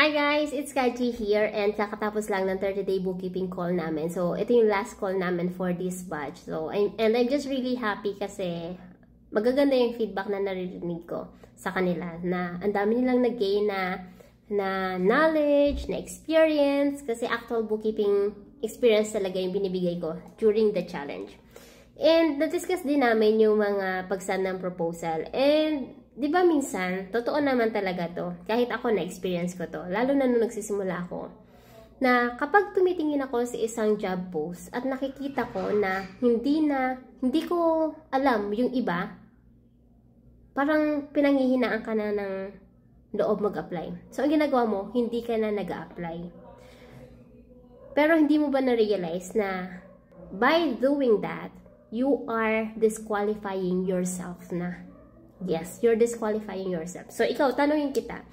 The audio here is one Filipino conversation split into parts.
Hi guys! It's Kaji here and kakatapos lang ng 30-day bookkeeping call namin. So, ito yung last call namin for this batch. So, I'm just really happy kasi magaganda yung feedback na naririnig ko sa kanila na ang dami nilang nag-gain na knowledge, na experience kasi actual bookkeeping experience talaga yung binibigay ko during the challenge. And na-discuss din namin yung mga pagsend ng proposal. And di ba minsan, totoo naman talaga to. Kahit ako na-experience ko to. Lalo na nung nagsisimula ako. Na kapag tumitingin ako sa isang job post at nakikita ko na hindi ko alam yung iba, parang pinanghihinaan ka na ng loob mag-apply. So, ang ginagawa mo, hindi ka na nag-a-apply. Pero hindi mo ba na-realize na by doing that, you are disqualifying yourself na. Yes, you're disqualifying yourself. So, ikaw, tanungin kita,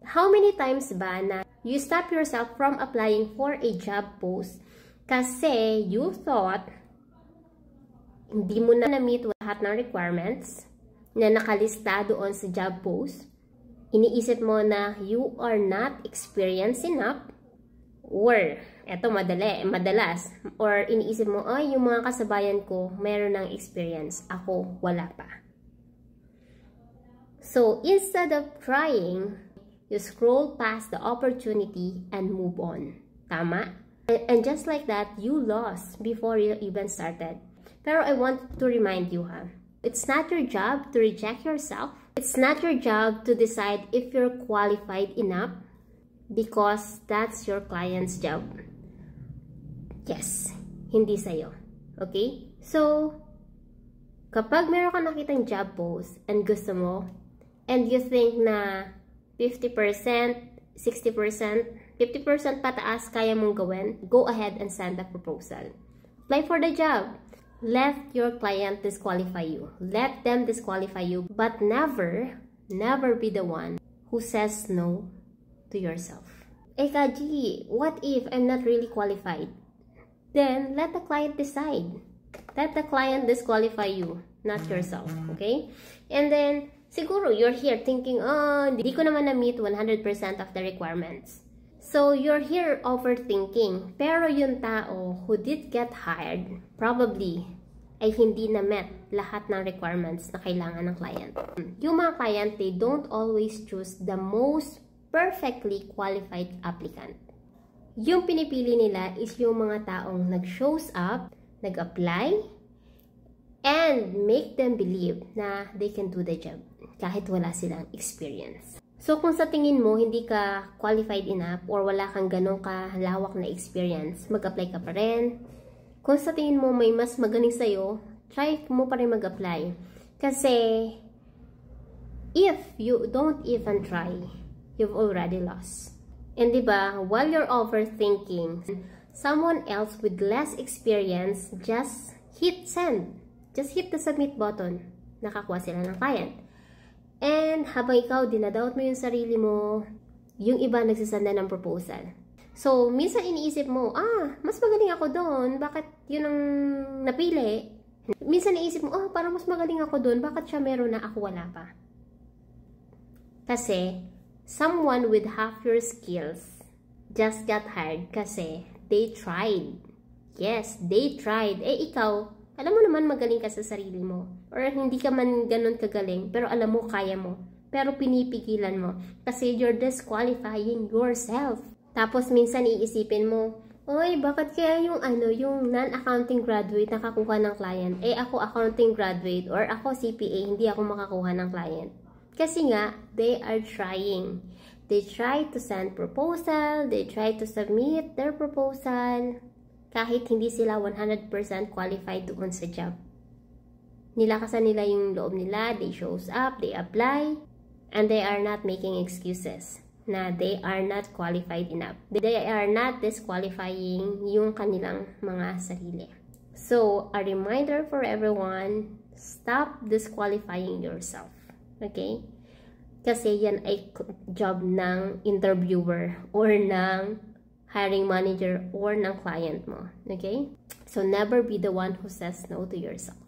how many times ba na you stop yourself from applying for a job post kasi you thought hindi mo na na-meet lahat ng requirements na nakalista doon sa job post? Iniisip mo na you are not experienced enough or, eto madalas, or iniisip mo, ay, yung mga kasabayan ko meron ng experience, ako wala pa. So, instead of trying, you scroll past the opportunity and move on. Tama? And just like that, you lost before you even started. Pero I want to remind you, it's not your job to reject yourself. It's not your job to decide if you're qualified enough because that's your client's job. Yes, hindi sa'yo. Okay? So, kapag meron ka nakitang job post and gusto mo, and you think na 50%, 60%, 50% pataas kaya mong gawin, go ahead and send a proposal. Apply for the job. Let your client disqualify you. Let them disqualify you, but never be the one who says no to yourself. Eh, Kaji, what if I'm not really qualified? Then, let the client decide. Let the client disqualify you, not yourself, okay? And then, siguro, you're here thinking, oh, hindi ko naman na-meet 100% of the requirements. So, you're here overthinking. Pero yung tao who did get hired, probably, ay hindi na-met lahat ng requirements na kailangan ng client. Yung mga client, they don't always choose the most perfectly qualified applicant. Yung pinipili nila is yung mga taong nag-shows up, nag-apply, and make them believe na they can do the job kahit wala silang experience. So, kung sa tingin mo hindi ka qualified enough or wala kang ganong kalawak na experience, mag-apply ka pa rin. Kung sa tingin mo may mas magaling sa'yo, try mo pa rin mag-apply. Kasi, if you don't even try, you've already lost. And diba, while you're overthinking, someone else with less experience, just hit send. Just hit the submit button. Nakakuha sila ng client. And habang ikaw, dinadoubt mo yung sarili mo, yung iba nagsasanda ng proposal. So, minsan iniisip mo, mas magaling ako doon. Bakit yun ang napili? Minsan iniisip mo, parang mas magaling ako doon. Bakit siya meron na ako wala pa? Kasi, someone with half your skills just got hired kasi they tried. Yes, they tried. Eh, ikaw, alam mo naman magaling ka sa sarili mo. Or hindi ka man ganun kagaling, pero alam mo kaya mo. Pero pinipigilan mo kasi you're disqualifying yourself. Tapos minsan iisipin mo, oy, bakit kaya yung non-accounting graduate nakakuha ng client? Eh ako accounting graduate or ako CPA, hindi ako makakuha ng client. Kasi nga, they are trying. They try to send proposal, they try to submit their proposal, kahit hindi sila 100% qualified doon sa job. Nilakasan nila yung loob nila, they shows up, they apply, and they are not making excuses na they are not qualified enough. They are not disqualifying yung kanilang mga sarili. So, a reminder for everyone, stop disqualifying yourself. Okay? Kasi yan ay job ng interviewer or ng hiring manager or ng client mo. Okay? So, never be the one who says no to yourself.